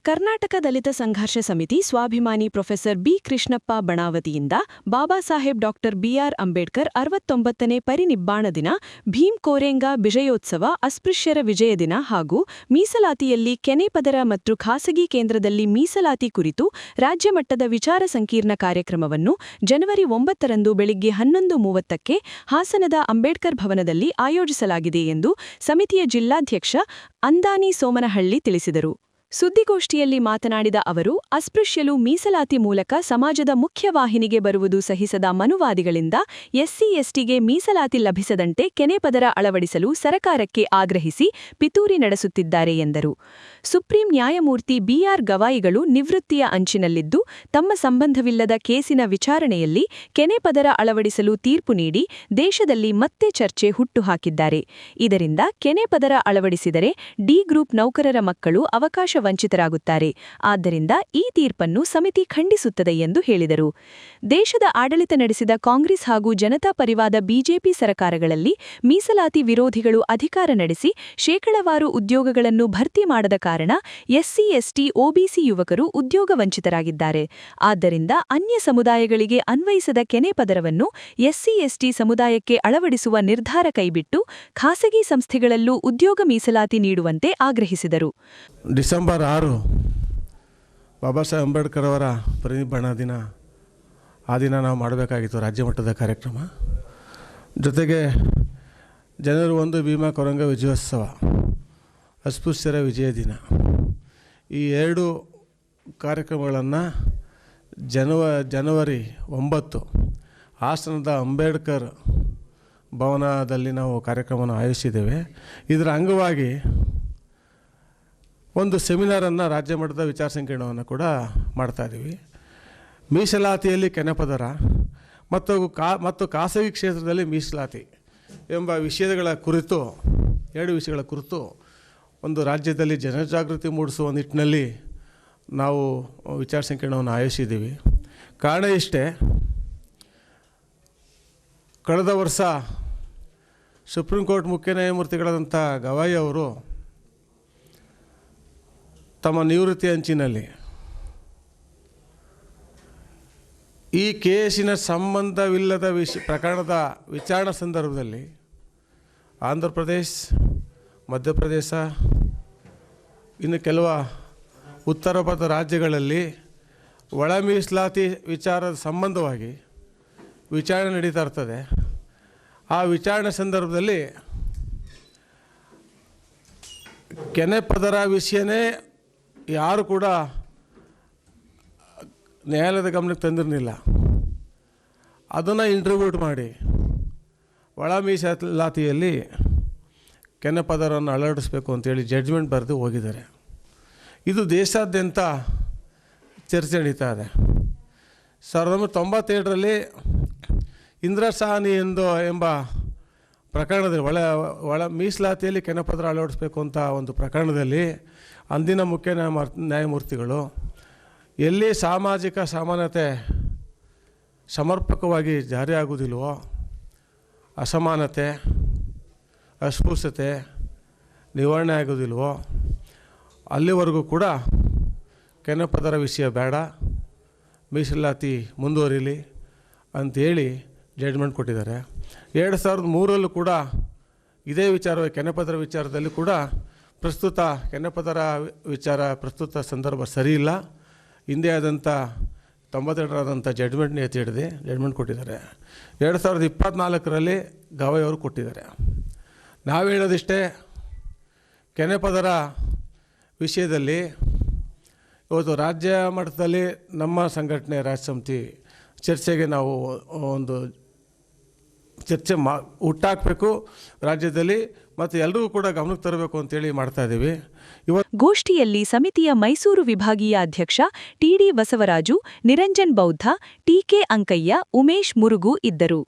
ಕರ್ನಾಟಕ ದಲಿತ ಸಂಘರ್ಷ ಸಮಿತಿ ಸ್ವಾಭಿಮಾನಿ professor B Krishnappa ಬಣಾವತಿಯಿಂದ Baba Saheb doctor B R Ambedkar 69ನೇ ಪರಿನಿಬ್ಬಾಣ ದಿನ, ಭೀಮ್ ಕೋರೆಂಗ ವಿಜಯೋತ್ಸವ, ಅಸ್ಪೃಶ್ಯರ ವಿಜಯ ದಿನ ಹಾಗೂ ಮೀಸಲಾತಿಯಲ್ಲಿ ಕೆನೆಪದರ ಮತ್ತು ಖಾಸಗಿ ಕೇಂದ್ರದಲ್ಲಿ ಮೀಸಲಾತಿ ಕುರಿತು ರಾಜ್ಯಮಟ್ಟದ ವಿಚಾರ ಸಂಕಿರಣ ಕಾರ್ಯಕ್ರಮವನ್ನು ಜನವರಿ 9ರಂದು ಬೆಳಿಗ್ಗೆ 11:30ಕ್ಕೆ ಹಾಸನದ ಅಂಬೇಡ್ಕರ್ ಭವನದಲ್ಲಿ ಆಯೋಜಿಸಲಾಗಿದೆ ಎಂದು ಸಮಿತಿಯ ಜಿಲ್ಲಾಧ್ಯಕ್ಷ ಅಂದಾನಿ ಸೋಮನಹಳ್ಳಿ ತಿಳಿಸಿದರು. ಸುದ್ದಿಗೋಷ್ಠಿಯಲ್ಲಿ ಮಾತನಾಡಿದ ಅವರು, ಅಸ್ಪೃಶ್ಯರು ಮೀಸಲಾತಿ ಮೂಲಕ ಸಮಾಜದ ಮುಖ್ಯವಾಹಿನಿಗೆ ಬರುವುದು ಸಹಿಸದ ಮನುವಾದಿಗಳಿಂದ ಎಸ್ಸಿ-ಎಸ್ಟಿಗೆ ಮೀಸಲಾತಿ ಲಭಿಸದಂತೆ ಕೆನೆಪದರ ಅಳವಡಿಸಲು ಸರಕಾರಕ್ಕೆ ಆಗ್ರಹಿಸಿ ಪಿತೂರಿ ನಡೆಸುತ್ತಿದ್ದಾರೆ ಎಂದರು. ಸುಪ್ರೀಂ ನ್ಯಾಯಮೂರ್ತಿ ಬಿಆರ್ ಗವಾಯಿಗಳು ನಿವೃತ್ತಿಯ ಅಂಚಿನಲ್ಲಿದ್ದು, ತಮ್ಮ ಸಂಬಂಧವಿಲ್ಲದ ಕೇಸಿನ ವಿಚಾರಣೆಯಲ್ಲಿ ಕೆನೆಪದರ ಅಳವಡಿಸಲು ತೀರ್ಪು ನೀಡಿ ದೇಶದಲ್ಲಿ ಮತ್ತೆ ಚರ್ಚೆ ಹುಟ್ಟುಹಾಕಿದ್ದಾರೆ. ಇದರಿಂದ ಕೆನೆಪದರ ಅಳವಡಿಸಿದರೆ ಡಿ ಗ್ರೂಪ್ ನೌಕರರ ಮಕ್ಕಳು ಅವಕಾಶ ವಂಚಿತರಾಗುತ್ತಾರೆ. ಆದ್ದರಿಂದ ಈ ತೀರ್ಪನ್ನು ಸಮಿತಿ ಖಂಡಿಸುತ್ತದೆ ಎಂದು ಹೇಳಿದರು. ದೇಶದ ಆಡಳಿತ ನಡೆಸಿದ ಕಾಂಗ್ರೆಸ್ ಹಾಗೂ ಜನತಾ ಪರಿವಾದ ಬಿಜೆಪಿ ಸರ್ಕಾರಗಳಲ್ಲಿ ಮೀಸಲಾತಿ ವಿರೋಧಿಗಳು ಅಧಿಕಾರ ನಡೆಸಿ ಶೇಕಡಾವಾರು ಉದ್ಯೋಗಗಳನ್ನು ಭರ್ತಿ ಮಾಡದ ಕಾರಣ ಎಸ್ಸಿ-ಎಸ್ಟಿ, ಒಬಿಸಿ ಯುವಕರು ಉದ್ಯೋಗ ವಂಚಿತರಾಗಿದ್ದಾರೆ. ಆದ್ದರಿಂದ ಅನ್ಯ ಸಮುದಾಯಗಳಿಗೆ ಅನ್ವಯಿಸದ ಕೆನೆಪದರವನ್ನು ಎಸ್ಸಿ-ಎಸ್ಟಿ ಸಮುದಾಯಕ್ಕೆ ಅಳವಡಿಸುವ ನಿರ್ಧಾರ ಕೈಬಿಟ್ಟು ಖಾಸಗಿ ಸಂಸ್ಥೆಗಳಲ್ಲೂ ಉದ್ಯೋಗ ಮೀಸಲಾತಿ ನೀಡುವಂತೆ ಆಗ್ರಹಿಸಿದರು. ಡಿಸೆಂಬರ್ 6 ಬಾಬಾ ಸಾಹೇಬ್ ಅಂಬೇಡ್ಕರ್ ಅವರ ಪರಿನಿಬ್ಬಾಣ ದಿನ. ಆ ದಿನ ನಾವು ಮಾಡಬೇಕಾಗಿತ್ತು ರಾಜ್ಯ ಮಟ್ಟದ ಕಾರ್ಯಕ್ರಮ. ಜೊತೆಗೆ ಜನವರಿ 1 ಭೀಮಾ ಕೋರೆಂಗ ವಿಜಯೋತ್ಸವ, ಅಸ್ಪೃಶ್ಯರ ವಿಜಯ ದಿನ. ಈ 2 ಕಾರ್ಯಕ್ರಮಗಳನ್ನು ಜನವರಿ 9 ಹಾಸನದ ಅಂಬೇಡ್ಕರ್ ಭವನದಲ್ಲಿ ನಾವು ಕಾರ್ಯಕ್ರಮವನ್ನು ಆಯೋಜಿಸಿದ್ದೇವೆ. ಇದರ ಅಂಗವಾಗಿ ಒಂದು ಸೆಮಿನಾರನ್ನು ರಾಜ್ಯ ಮಟ್ಟದ ವಿಚಾರ ಸಂಕಿರಣವನ್ನು ಕೂಡ ಮಾಡ್ತಾಯಿದ್ದೀವಿ. ಮೀಸಲಾತಿಯಲ್ಲಿ ಕೆನೆಪದರ ಮತ್ತು ಖಾಸಗಿ ಕ್ಷೇತ್ರದಲ್ಲಿ ಮೀಸಲಾತಿ ಎಂಬ ವಿಷಯಗಳ ಕುರಿತು 2 ವಿಷಯಗಳ ಕುರಿತು ಒಂದು ರಾಜ್ಯದಲ್ಲಿ ಜನಜಾಗೃತಿ ಮೂಡಿಸುವ ನಿಟ್ಟಿನಲ್ಲಿ ನಾವು ವಿಚಾರ ಸಂಕಿರಣವನ್ನು ಆಯೋಜಿಸಿದ್ದೀವಿ. ಕಾರಣ ಇಷ್ಟೇ, ಕಳೆದ ವರ್ಷ ಸುಪ್ರೀಂ ಕೋರ್ಟ್ ಮುಖ್ಯ ನ್ಯಾಯಮೂರ್ತಿಗಳಾದಂಥ ಗವಾಯಿ ಅವರು ತಮ್ಮ ನಿವೃತ್ತಿ ಅಂಚಿನಲ್ಲಿ ಈ ಕೇಸಿನ ಸಂಬಂಧವಿಲ್ಲದ ಪ್ರಕರಣದ ವಿಚಾರಣಾ ಸಂದರ್ಭದಲ್ಲಿ ಆಂಧ್ರ ಪ್ರದೇಶ, ಮಧ್ಯಪ್ರದೇಶ, ಇನ್ನು ಕೆಲವು ಉತ್ತರ ಭಾರತ ರಾಜ್ಯಗಳಲ್ಲಿ ಒಳ ಮೀಸಲಾತಿ ವಿಚಾರದ ಸಂಬಂಧವಾಗಿ ವಿಚಾರಣೆ ನಡೀತಾ ಇರ್ತದೆ. ಆ ವಿಚಾರಣೆ ಸಂದರ್ಭದಲ್ಲಿ ಕೆನೆಪದರ ವಿಷಯನೇ ಯಾರು ಕೂಡ ನ್ಯಾಯಾಲಯದ ಗಮನಕ್ಕೆ ತಂದಿರಲಿಲ್ಲ. ಅದನ್ನು ಇಂಟ್ರಿಬ್ಯೂಟ್ ಮಾಡಿ ಒಳ ಮೀಸಲಾತಿಯಲ್ಲಿ ಕೆನೆಪದರನ್ನು ಅಳವಡಿಸಬೇಕು ಅಂತೇಳಿ ಜಡ್ಜ್ಮೆಂಟ್ ಬರೆದು ಹೋಗಿದ್ದಾರೆ. ಇದು ದೇಶಾದ್ಯಂತ ಚರ್ಚೆ ನಡೀತಾ ಇದೆ. 1997ರಲ್ಲಿ ಇಂದಿರಾ ಸಾಹ್ನಿ ಎಂಬ ಪ್ರಕರಣದಲ್ಲಿ ಒಳ ಮೀಸಲಾತಿಯಲ್ಲಿ ಕೆನೆಪದರ ಅಳವಡಿಸಬೇಕು ಅಂತ ಒಂದು ಪ್ರಕರಣದಲ್ಲಿ ಅಂದಿನ ಮುಖ್ಯ ನ್ಯಾಯಮೂರ್ತಿಗಳು ಎಲ್ಲಿ ಸಾಮಾಜಿಕ ಸಮಾನತೆ ಸಮರ್ಪಕವಾಗಿ ಜಾರಿಯಾಗುವುದಿಲ್ವೋ, ಅಸಮಾನತೆ, ಅಸ್ಪೃಶ್ಯತೆ ನಿವಾರಣೆ ಆಗೋದಿಲ್ವೋ ಅಲ್ಲಿವರೆಗೂ ಕೂಡ ಕೆನೆಪದರ ವಿಷಯ ಬೇಡ, ಮೀಸಲಾತಿ ಮುಂದುವರಿಲಿ ಅಂಥೇಳಿ ಜಡ್ಜ್ಮೆಂಟ್ ಕೊಟ್ಟಿದ್ದಾರೆ. 2003ರಲ್ಲೂ ಕೂಡ ಇದೇ ವಿಚಾರವಾಗಿ ಕೆನೆಪದರ ವಿಚಾರದಲ್ಲಿ ಕೂಡ ಪ್ರಸ್ತುತ ಕೆನೆಪದರ ಪ್ರಸ್ತುತ ಸಂದರ್ಭ ಸರಿಯಿಲ್ಲ, ಹಿಂದೆ ಆದಂಥ 92ರಾದಂಥ ಜಡ್ಜ್ಮೆಂಟ್ನ ಎತ್ತಿ ಹಿಡಿದು ಜಡ್ಜ್ಮೆಂಟ್ ಕೊಟ್ಟಿದ್ದಾರೆ. 2024ರಲ್ಲಿ ಗವಾಯಿ ಅವರು ಕೊಟ್ಟಿದ್ದಾರೆ. ನಾವು ಹೇಳೋದಿಷ್ಟೇ, ಕೆನೆಪದರ ವಿಷಯದಲ್ಲಿ ಇವತ್ತು ರಾಜ್ಯ ಮಟ್ಟದಲ್ಲಿ ನಮ್ಮ ಸಂಘಟನೆ ರಾಜ್ಯ ಸಮಿತಿ ಚರ್ಚೆಗೆ ನಾವು ಒಂದು ಚರ್ಚೆ ಹುಟ್ಟಾಕಬೇಕು ರಾಜ್ಯದಲ್ಲಿ, ಮತ್ತು ಎಲ್ಲರಿಗೂ ಕೂಡ ಗಮನಕ್ಕೆ ತರಬೇಕು ಅಂತೇಳಿ ಮಾಡ್ತಾ ಇದ್ದೀವಿ. ಗೋಷ್ಠಿಯಲ್ಲಿ ಸಮಿತಿಯ ಮೈಸೂರು ವಿಭಾಗೀಯ ಅಧ್ಯಕ್ಷ ಟಿಡಿ ಬಸವರಾಜು, ನಿರಂಜನ್ ಬೌದ್ಧ, ಟಿಕೆ ಅಂಕಯ್ಯ, ಉಮೇಶ್ ಮುರುಗು ಇದ್ದರು.